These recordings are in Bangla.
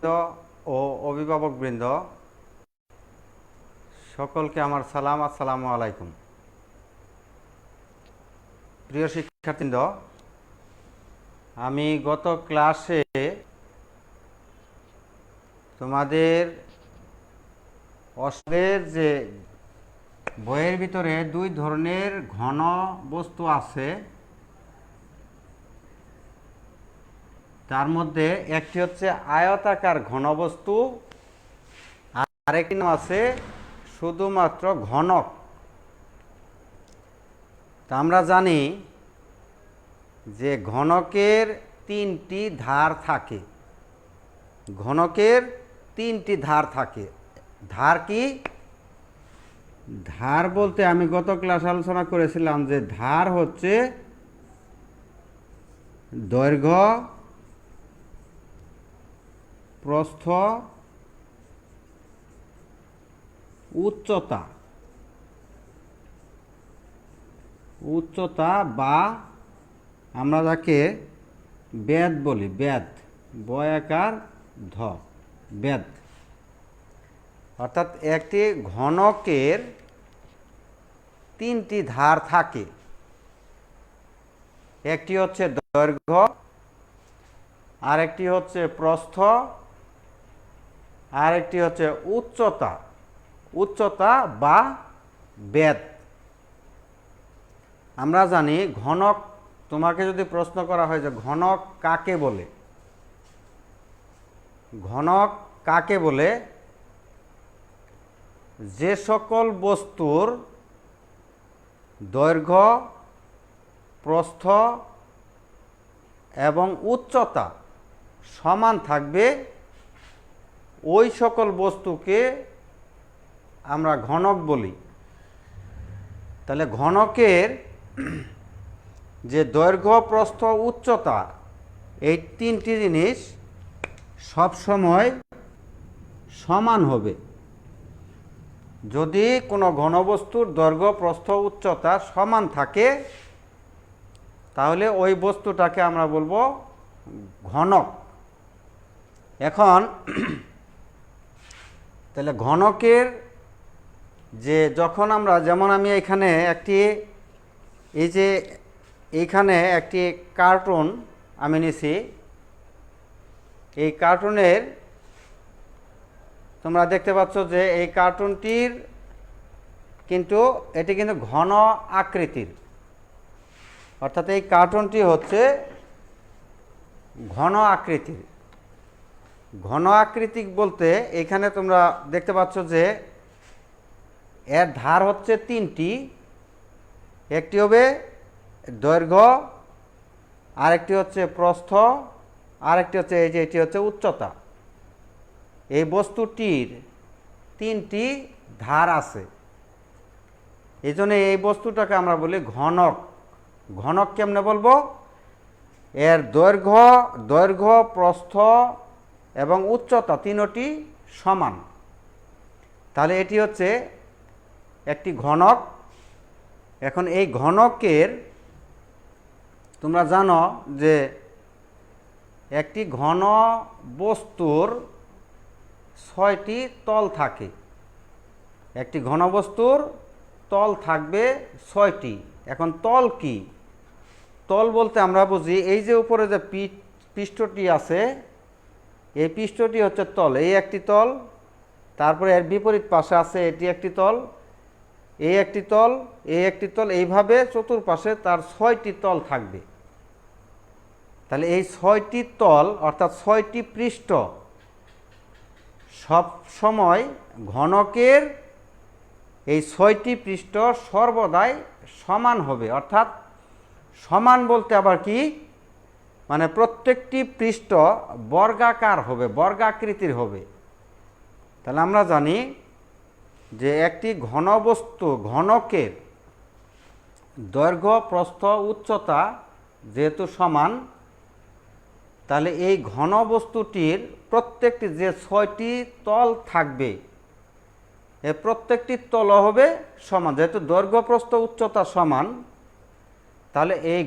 ও অভিভাবকবৃন্দ সকলকে আমার সালাম। আসসালামু আলাইকুম। প্রিয় শিক্ষার্থীবৃন্দ, আমি গত ক্লাসে তোমাদের অষ্টের যে বইয়ের ভিতরে দুই ধরনের ঘন বস্তু আছে, তার মধ্যে একটি হচ্ছে আয়তাকার ঘনবস্তু, আরেকটি নাম আছে শুধুমাত্র ঘনক। তা আমরা জানি যে ঘনকের তিনটি ধার থাকে। ঘনকের তিনটি ধার থাকে। ধার কি? ধার বলতে আমি গত ক্লাস আলোচনা করেছিলাম যে ধার হচ্ছে দৈর্ঘ্য, প্রস্থ, উচ্চতা বা আমরা যাকে বেদ বলি, বেদ, বয়াকার ধ, বেদ। অর্থাৎ একটি ঘনকের তিনটি ধার থাকে। একটি হচ্ছে দৈর্ঘ্য, আরেকটি হচ্ছে প্রস্থ, আরেকটি হচ্ছে উচ্চতা বা বেদ। আমরা জানি ঘনক, তোমাকে যদি প্রশ্ন করা হয় যে ঘনক কাকে বলে, ঘনক কাকে বলে? যে সকল বস্তুর দৈর্ঘ্য, প্রস্থ এবং উচ্চতা সমান থাকবে, ওই সকল বস্তুকে আমরা ঘনক বলি। তাহলে ঘনকের যে দৈর্ঘ্য, প্রস্থ, উচ্চতা, এই তিনটি জিনিস সব সময় সমান হবে। যদি কোনো ঘনবস্তুর দৈর্ঘ্য, প্রস্থ, উচ্চতা সমান থাকে, তাহলে ওই বস্তুটাকে আমরা বলবো ঘনক। এখন তাহলে ঘনকের যে যখন আমরা, যেমন আমি এখানে একটি, এই যে এইখানে একটি কার্টুন আমি নিছি, এই কার্টুনের তোমরা দেখতে পাচ্ছ যে এই কার্টুনটির কিন্তু এটি কিন্তু ঘন আকৃতির। অর্থাৎ এই কার্টুনটি হচ্ছে ঘন আকৃতির। ঘন আকৃতিক বলতে এখানে তোমরা দেখতে পাচ্ছ যে এর ধার হচ্ছে তিনটি। একটি হবে দৈর্ঘ্য, আরেকটি হচ্ছে প্রস্থ, আরেকটি হচ্ছে এই যে এটি হচ্ছে উচ্চতা। এই বস্তুটির তিনটি ধার আছে, এই জন্য এই বস্তুটাকে আমরা বলি ঘনক। ঘনক কেমনে বলবো? এর দৈর্ঘ্য, প্রস্থ এবং উচ্চতা তিনটি সমান। তাহলে এটি হচ্ছে একটি ঘনক। এখন এই ঘনকের তোমরা জানো যে একটি ঘন বস্তুর 6টি তল থাকে। একটি ঘনবস্তুর তল থাকবে 6টি। এখন তল কি? তল বলতে আমরা বুঝি এই যে উপরে যে পৃষ্ঠটি আছে, এই পৃষ্ঠটি হচ্ছে তল। এই একটি তল, তারপরে এর বিপরীত পাশে আছে এটি একটি তল, এই একটি তল, এই একটি তল, এইভাবে চতুর্পাশে তার 6টি তল থাকবে। তাহলে এই 6টি তল অর্থাৎ 6টি পৃষ্ঠ সব সময় ঘনকের এই 6টি পৃষ্ঠ সর্বদাই সমান হবে। অর্থাৎ সমান বলতে আবার কি? মানে প্রত্যেকটি পৃষ্ঠ বর্গাকার হবে, বর্গাকৃতির হবে। তাহলে আমরা জানি যে একটি ঘনবস্তু, ঘনকের দৈর্ঘ্য, প্রস্থ, উচ্চতা যেহেতু সমান, তাহলে এই ঘনবস্তুটির প্রত্যেকটি যে 6টি তল থাকবে, এই প্রত্যেকটি তল হবে সমান। যেহেতু দৈর্ঘ্য, প্রস্থ, উচ্চতা সমান, তাহলে এই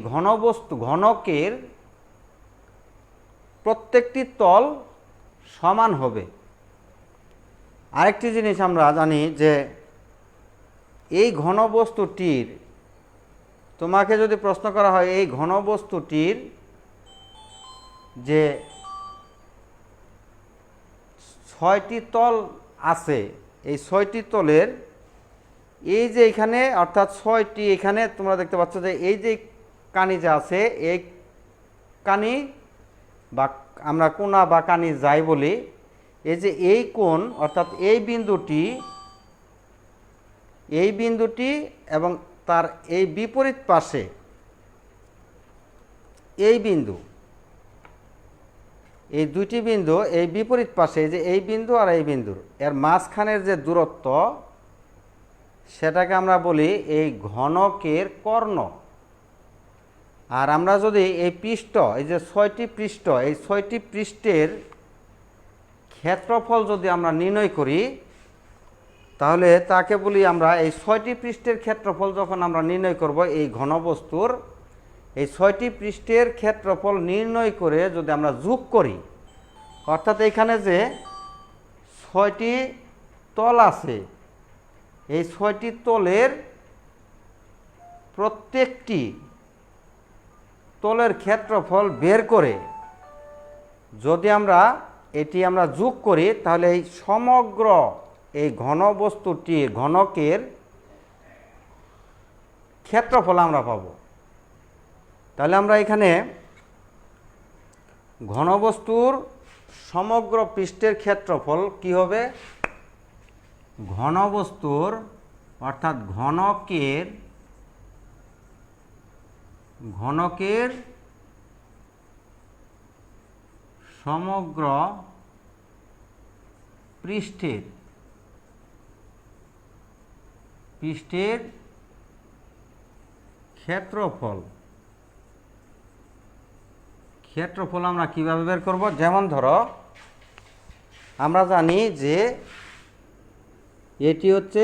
ঘনকের প্রত্যেকটি তল সমান হবে। আরেকটি জিনিস আমরা জানি যে এই ঘনবস্তুটির, তোমাকে যদি প্রশ্ন করা হয় এই ঘনবস্তুটির যে 6টি তল আছে, এই 6টি তলের এই যে এখানে অর্থাৎ 6টি এখানে তোমরা দেখতে পাচ্ছ যে এই যে কানি যে আছে, এই কানি বা আমরা কোণা বা কানি যাই বলি, এই যে এই কোণ অর্থাৎ এই বিন্দুটি এবং তার এই বিপরীত পাশে এই বিন্দু, এই দুইটি বিন্দু এই বিপরীত পাশে, যে এই বিন্দু আর এই বিন্দুর এর মাঝখানের যে দূরত্ব, সেটাকে আমরা বলি এই ঘনকের কর্ণ। আর আমরা যদি এই পৃষ্ঠ, এই যে 6টি পৃষ্ঠ, এই 6টি পৃষ্ঠের ক্ষেত্রফল যদি আমরা নির্ণয় করি, তাহলে তাকে বলি আমরা এই 6টি পৃষ্ঠের ক্ষেত্রফল যখন আমরা নির্ণয় করব এই ঘনবস্তুর, এই 6টি পৃষ্ঠের ক্ষেত্রফল নির্ণয় করে যদি আমরা যোগ করি, অর্থাৎ এখানে যে 6টি তল আছে, এই 6টি তলের প্রত্যেকটি তলের ক্ষেত্রফল বের করে যদি আমরা এটি আমরা যোগ করি, তাহলে এই সমগ্র এই ঘনবস্তুটির ঘনকের ক্ষেত্রফল আমরা পাব। তাহলে আমরা এখানে ঘনবস্তুর সমগ্র পৃষ্ঠের ক্ষেত্রফল কি হবে, ঘনবস্তুর অর্থাৎ ঘনকের সমগ্র পৃষ্ঠের ক্ষেত্রফল আমরা কিভাবে বের করব? যেমন ধরো আমরা জানি যে এটি হচ্ছে,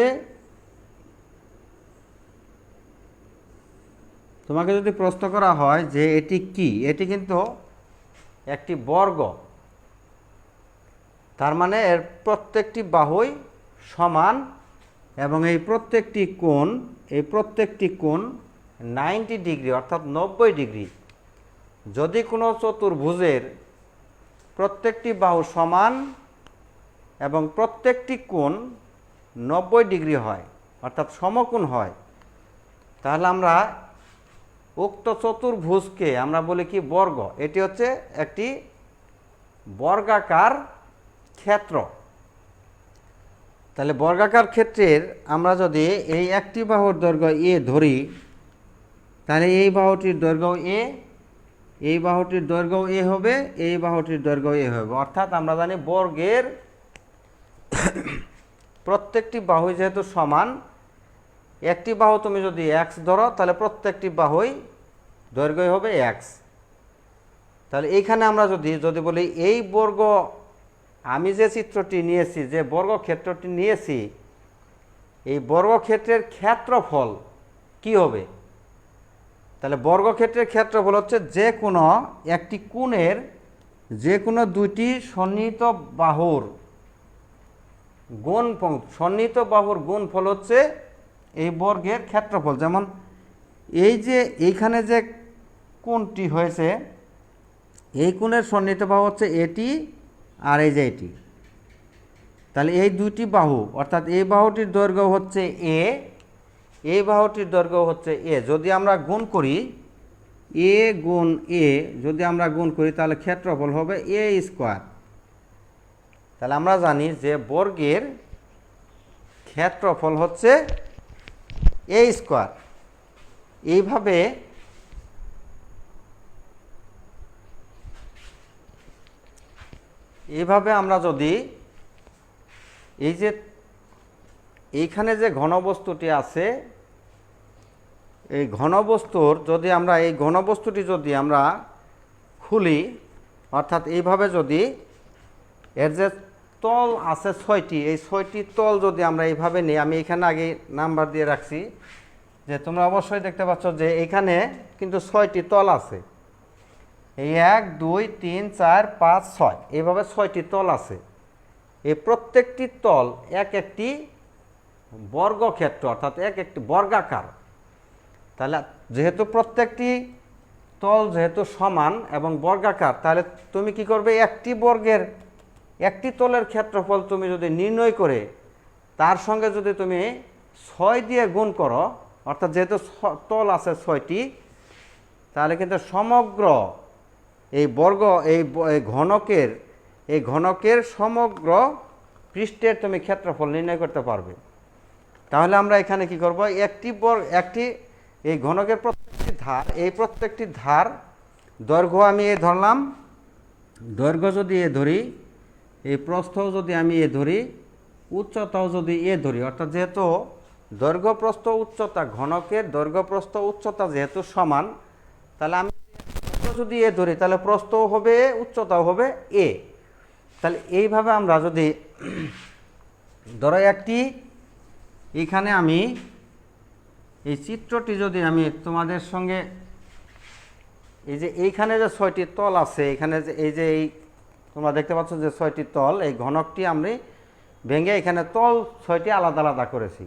তোমাকে যদি প্রশ্ন করা হয় যে এটি কি, এটি কিন্তু একটি বর্গ, তার মানে এর প্রত্যেকটি বাহুই সমান এবং এই প্রত্যেকটি কোণ 90 ডিগ্রি অর্থাৎ 90 ডিগ্রি। যদি কোনো চতুর্ভুজের প্রত্যেকটি বাহু সমান এবং প্রত্যেকটি কোণ 90 ডিগ্রি হয় অর্থাৎ সমকোণ হয়, তাহলে আমরা উক্ত চতুর্ভুজকে আমরা বলি কি, বর্গ। এটি হচ্ছে একটি বর্গাকার ক্ষেত্র। তাহলে বর্গাকার ক্ষেত্রের আমরা যদি এই একটি বাহুর দৈর্ঘ্য এ ধরি, তাহলে এই বাহুটির দৈর্ঘ্য এ, এই বাহুটির দৈর্ঘ্য এ হবে, এই বাহুটির দৈর্ঘ্য এ হবে। অর্থাৎ আমরা জানি বর্গের প্রত্যেকটি বাহু যেহেতু সমান, একটি বাহু তুমি যদি এক্স ধরো, তাহলে প্রত্যেকটি বাহুই দৈর্ঘ্য হবে এক্স। তাহলে এইখানে আমরা যদি বলি এই বর্গ, আমি যে চিত্রটি নিয়েছি, যে বর্গক্ষেত্রটি নিয়েছি, এই বর্গক্ষেত্রের ক্ষেত্রফল কি হবে? তাহলে বর্গক্ষেত্রের ক্ষেত্রফল হচ্ছে যে কোনো একটি কোণের যে কোনো দুইটি সন্নিহিত বাহুর গুণফল, সন্নিহিত বাহুর গুণফল হচ্ছে এই বর্গের ক্ষেত্রফল। যেমন এই যে এইখানে যে কোণটি হয়েছে, এই কোণের সন্নিহিত বাহু হচ্ছে এটি আর এই যে এটি। তাহলে এই দুইটি বাহু অর্থাৎ এই বাহুটির দৈর্ঘ্য হচ্ছে এ, এই বাহুটির দৈর্ঘ্য হচ্ছে এ। যদি আমরা গুণ করি এ গুণ এ, যদি আমরা গুণ করি তাহলে ক্ষেত্রফল হবে এ স্কোয়ার। তাহলে আমরা জানি যে বর্গের ক্ষেত্রফল হচ্ছে এ স্কোয়ার। এইভাবে আমরা যদি এই যে এইখানে যে ঘনবস্তুটি আছে, এই ঘনবস্তুর যদি আমরা এই ঘনবস্তুটি যদি আমরা খুলি, অর্থাৎ এইভাবে যদি এর যে তল আছে 6টি, এই 6টি তল যদি আমরা এইভাবে নিই, আমি এখানে আগে নাম্বার দিয়ে রাখছি, যে তোমরা অবশ্যই দেখতে পাচ্ছ যে এখানে কিন্তু 6টি তল আছে। এই 1 2 3 4 5 6 এইভাবে 6টি তল আছে। এই প্রত্যেকটি তল এক একটি বর্গক্ষেত্র, অর্থাৎ এক একটি বর্গাকার। তাহলে যেহেতু প্রত্যেকটি তল যেহেতু সমান এবং বর্গাকার, তাহলে তুমি কি করবে, একটি বর্গের একটি তলের ক্ষেত্রফল তুমি যদি নির্ণয় করে তার সঙ্গে যদি তুমি 6 দিয়ে গুণ করো, অর্থাৎ যেহেতু তল আছে 6টি, তাহলে কিন্তু সমগ্র এই বর্গ এই ঘনকের সমগ্র পৃষ্ঠের তুমি ক্ষেত্রফল নির্ণয় করতে পারবে। তাহলে আমরা এখানে কি করব, একটি এই ঘনকের প্রত্যেকটি ধার, এই প্রত্যেকটি ধার দৈর্ঘ্য আমি এ ধরলাম, দৈর্ঘ্য যদি এ ধরি, এই প্রস্থও যদি আমি এ ধরি, উচ্চতাও যদি এ ধরি, অর্থাৎ যেহেতু দৈর্ঘ্য প্রস্থ উচ্চতা, ঘনকের দৈর্ঘ্য প্রস্থ উচ্চতা যেহেতু সমান, তাহলে আমি যদি এ ধরি তাহলে প্রস্থও হবে এ, উচ্চতাও হবে এ। তাহলে এইভাবে আমরা যদি ধরো একটি, এখানে আমি এই চিত্রটি যদি আমি তোমাদের সঙ্গে, এই যে এইখানে যে 6টি তল আছে, এখানে যে এই তোমরা দেখতে পাচ্ছ যে 6টি তল, এই ঘনকটি আমি ভেঙে এখানে তল 6টি আলাদা আলাদা করেছি।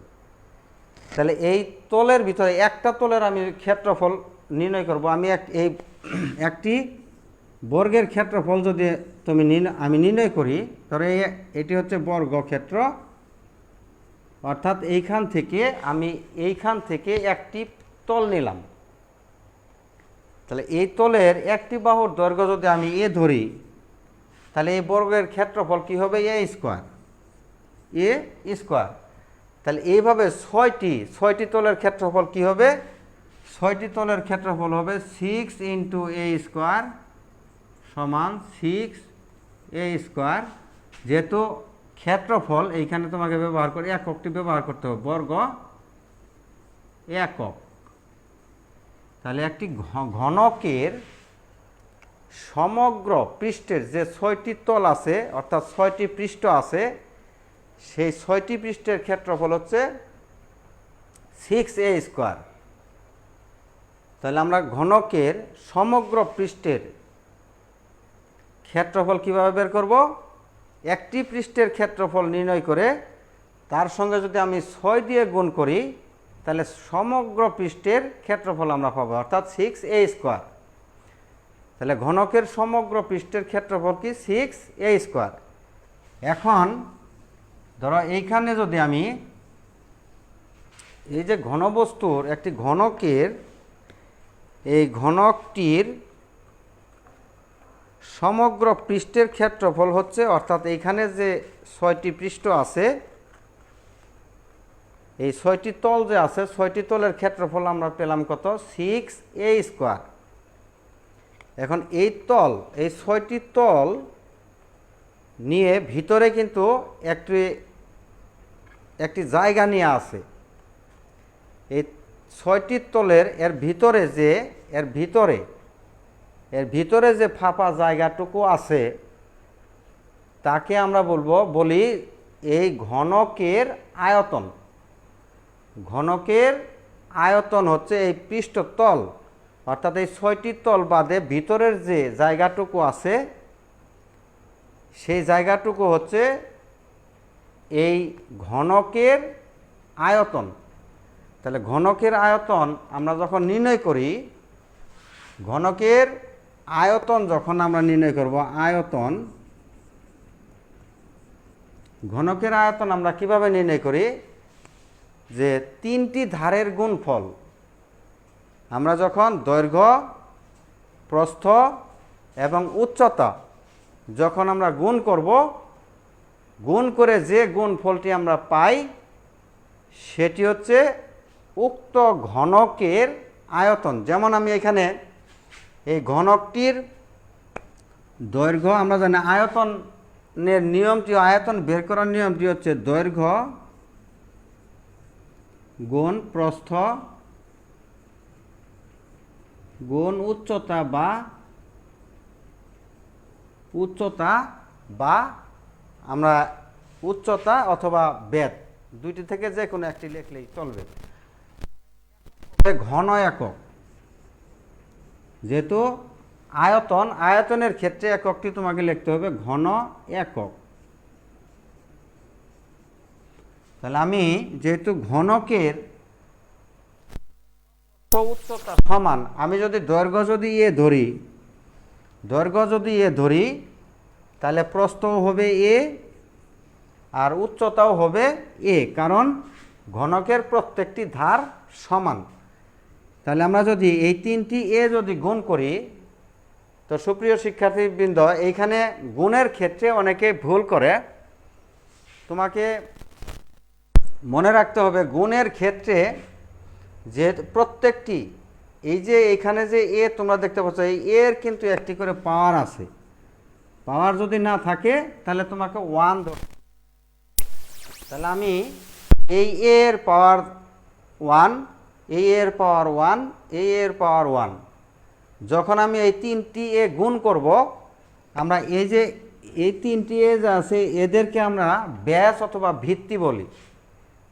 তাহলে এই তলের ভিতরে একটা তলের আমি ক্ষেত্রফল নির্ণয় করব। আমি একটি বর্গের ক্ষেত্রফল যদি আমি নির্ণয় করি, ধরো এটি হচ্ছে বর্গক্ষেত্র, অর্থাৎ এইখান থেকে একটি তল নিলাম। তাহলে এই তলের একটি বাহুর দৈর্ঘ্য যদি আমি এ ধরি, তাহলে এই বর্গের ক্ষেত্রফল কি হবে, এ স্কোয়ার। তাহলে এইভাবে 6টি তলের ক্ষেত্রফল কি হবে, 6টি তলের ক্ষেত্রফল হবে 6 × a স্কোয়ার সমান 6a স্কোয়ার। যেহেতু ক্ষেত্রফল এইখানে তোমাকে এককটি ব্যবহার করতে হবে, বর্গ একক। তাহলে একটি ঘনকের সমগ্র পৃষ্ঠের যে 6টি তল আছে, অর্থাৎ 6টি পৃষ্ঠ আছে, সেই 6টি পৃষ্ঠের ক্ষেত্রফল হচ্ছে 6a স্কোয়ার। তাহলে আমরা ঘনকের সমগ্র পৃষ্ঠের ক্ষেত্রফল কিভাবে বের করব, একটি পৃষ্ঠের ক্ষেত্রফল নির্ণয় করে তার সঙ্গে যদি আমি 6 দিয়ে গুণ করি, তাহলে সমগ্র পৃষ্ঠের ক্ষেত্রফল আমরা পাবো, অর্থাৎ 6a স্কোয়ার। তাহলে ঘনকের সমগ্র পৃষ্ঠের ক্ষেত্রফল কি, 6a স্কোয়ার। এখন ধরো এইখানে যদি আমি এই যে ঘনবস্তুর একটি ঘনকের, এই ঘনকটির সমগ্র পৃষ্ঠের ক্ষেত্রফল হচ্ছে, অর্থাৎ এইখানে যে 6টি পৃষ্ঠ আছে, এই 6টি তল যে আছে, 6টি তলের ক্ষেত্রফল আমরা পেলাম কত, 6a স্কোয়ার। এখন এই 6টি তল নিয়ে ভিতরে কিন্তু একটি জায়গা নিয়ে আছে। এই 6টি তলের এর ভিতরে যে ফাঁপা জায়গাটুকু আছে, তাকে আমরা বলি এই ঘনকের আয়তন। ঘনকের আয়তন হচ্ছে এই পৃষ্ঠতল, অর্থাৎ এই 6টি তল বাদে ভিতরের যে জায়গাটুকু আছে, সেই জায়গাটুকু হচ্ছে এই ঘনকের আয়তন। তাহলে ঘনকের আয়তন আমরা যখন নির্ণয় করি, ঘনকের আয়তন যখন আমরা নির্ণয় করব, ঘনকের আয়তন আমরা কিভাবে নির্ণয় করি, যে 3টি ধারের গুণফল, আমরা যখন দৈর্ঘ্য, প্রস্থ এবং উচ্চতা যখন আমরা গুণ করব, গুণ করে যে গুণফলটি আমরা পাই, সেটি হচ্ছে উক্ত ঘনকের আয়তন। যেমন আমি এখানে এই ঘনকটির দৈর্ঘ্য, আমরা জানি আয়তনের নিয়মটি, আয়তন বের করার নিয়মটি হচ্ছে দৈর্ঘ্য গুণ প্রস্থ গুণ উচ্চতা বা আমরা উচ্চতা অথবা বেধ, দুইটি থেকে যে কোনো একটি লিখলেই চলবে। ঘন একক, যেহেতু আয়তন, আয়তনের ক্ষেত্রে এককটি তোমাকে লিখতে হবে ঘন একক। তাহলে আমি যেহেতু ঘনকের উচ্চতা সমান, আমি যদি দৈর্ঘ্য যদি এ ধরি তাহলে প্রস্থও হবে এ আর উচ্চতাও হবে এ, কারণ ঘনকের প্রত্যেকটি ধার সমান। তাহলে আমরা যদি এই 3টি এ যদি গুণ করি, তো সুপ্রিয় শিক্ষার্থীবৃন্দ এইখানে গুণের ক্ষেত্রে অনেকে ভুল করে। তোমাকে মনে রাখতে হবে গুণের ক্ষেত্রে যে প্রত্যেকটি, এই যে এইখানে যে এ তোমরা দেখতে পাচ্ছ, এই এর কিন্তু একটি করে পাওয়ার আছে। পাওয়ার যদি না থাকে তাহলে তোমাকে 1 ধরতে। তাহলে আমি এই এর পাওয়ার 1, এই এর পাওয়ার 1, এই এর পাওয়ার 1, যখন আমি এই 3টি এ গুণ করব, আমরা এই যে এই 3টি এ যা আছে এদেরকে আমরা ব্যাস অথবা ভিত্তি বলি।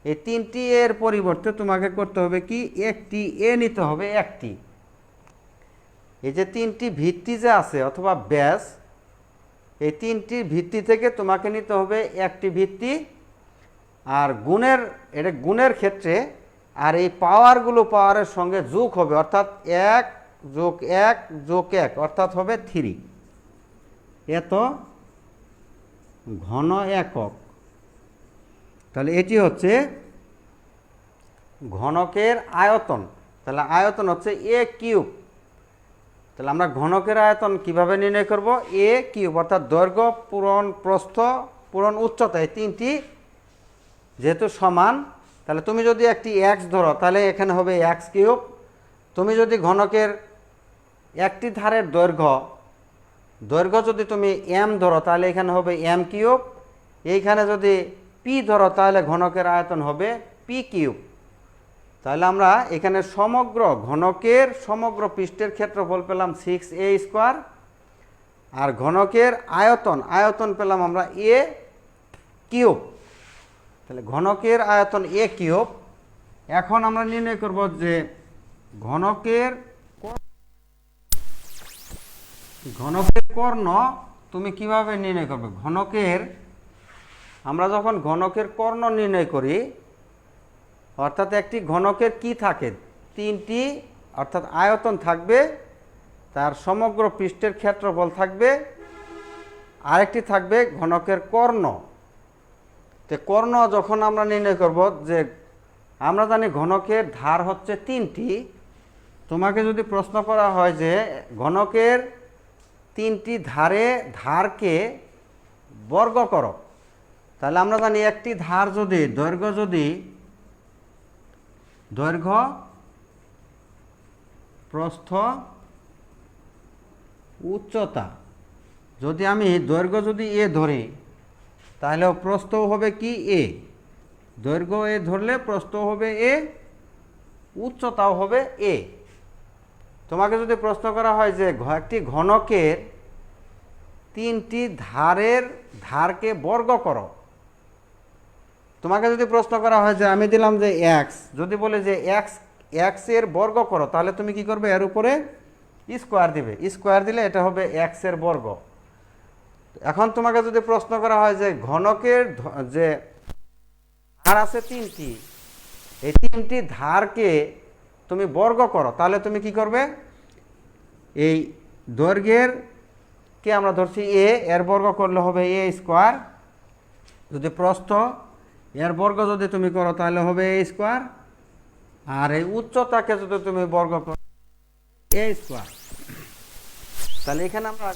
এই 3টি এর পরিবর্তে তোমাকে করতে হবে কি, একটি এ নিতে হবে একটি। এই যে 3টি ভিত্তি যে আছে অথবা ব্যাস, এই 3টির ভিত্তি থেকে তোমাকে নিতে হবে একটি ভিত্তি। আর এটা গুণের ক্ষেত্রে আর এই পাওয়ারগুলো পাওয়ারের সঙ্গে যোগ হবে, অর্থাৎ 1 + 1 + 1 অর্থাৎ হবে 3। এত ঘন একক। তাহলে এটি হচ্ছে ঘনকের আয়তন। তাহলে আয়তন হচ্ছে এ কিউব। তাহলে আমরা ঘনকের আয়তন কিভাবে নির্ণয় করব, এ কিউব, অর্থাৎ দৈর্ঘ্য পূরণ প্রস্থ পূরণ উচ্চতা, এই 3টি যেহেতু সমান, তাহলে তুমি যদি একটি এক্স ধরো তাহলে এখানে হবে এক্স কিউব। তুমি যদি ঘনকের একটি ধারের দৈর্ঘ্য যদি তুমি এম ধরো তাহলে এখানে হবে এম কিউব। এইখানে যদি পি ধরো তাহলে ঘনকের আয়তন হবে পি কিউব। তাহলে আমরা এখানে সমগ্র ঘনকের সমগ্র পৃষ্ঠের ক্ষেত্রফল পেলাম 6a², আর ঘনকের আয়তন পেলাম আমরা এ কিউব। তাহলে ঘনকের আয়তন এ কিউব। এখন আমরা নির্ণয় করব যে ঘনকের কর্ণ তুমি কিভাবে নির্ণয় করবে। আমরা যখন ঘনকের কর্ণ নির্ণয় করি, অর্থাৎ একটি ঘনকের কি থাকে, 3টি, অর্থাৎ আয়তন থাকবে, তার সমগ্র পৃষ্ঠের ক্ষেত্রফল থাকবে, আরেকটি থাকবে ঘনকের কর্ণ। তো কর্ণ যখন আমরা নির্ণয় করব, যে আমরা জানি ঘনকের ধার হচ্ছে 3টি। তোমাকে যদি প্রশ্ন করা হয় যে ঘনকের 3টি ধারকে বর্গ করো, তাহলে আমরা জানি একটি ধার যদি দৈর্ঘ্য প্রস্থ উচ্চতা, যদি আমি দৈর্ঘ্য যদি এ ধরি তাহলে প্রস্থও হবে কি এ, দৈর্ঘ্য এ ধরলে প্রস্থ হবে এ, উচ্চতাও হবে এ। তোমাকে যদি প্রশ্ন করা হয় যে একটি ঘনকের 3টি ধারকে বর্গ করো, তোমাকে যদি প্রশ্ন করা হয় যে আমি দিলাম যে এক্স, যদি বলে যে এক্স এর বর্গ করো, তাহলে তুমি কি করবে, এর উপরে স্কোয়ার দিবে। স্কোয়ার দিলে এটা হবে এক্স এর বর্গ। এখন তোমাকে যদি প্রশ্ন করা হয় যে ঘনকের যে ধার আছে 3টি, এই 3টি ধারকে তুমি বর্গ করো, তাহলে তুমি কি করবে, এই দৈর্ঘ্যের কে আমরা ধরছি এ, এর বর্গ করলে হবে a²। যদি প্রস্থ এর বর্গ যদি তুমি করো তাহলে হবে a², আর এই উচ্চতাকে যদি তুমি বর্গ করো a²। তাহলে এখানে আমরা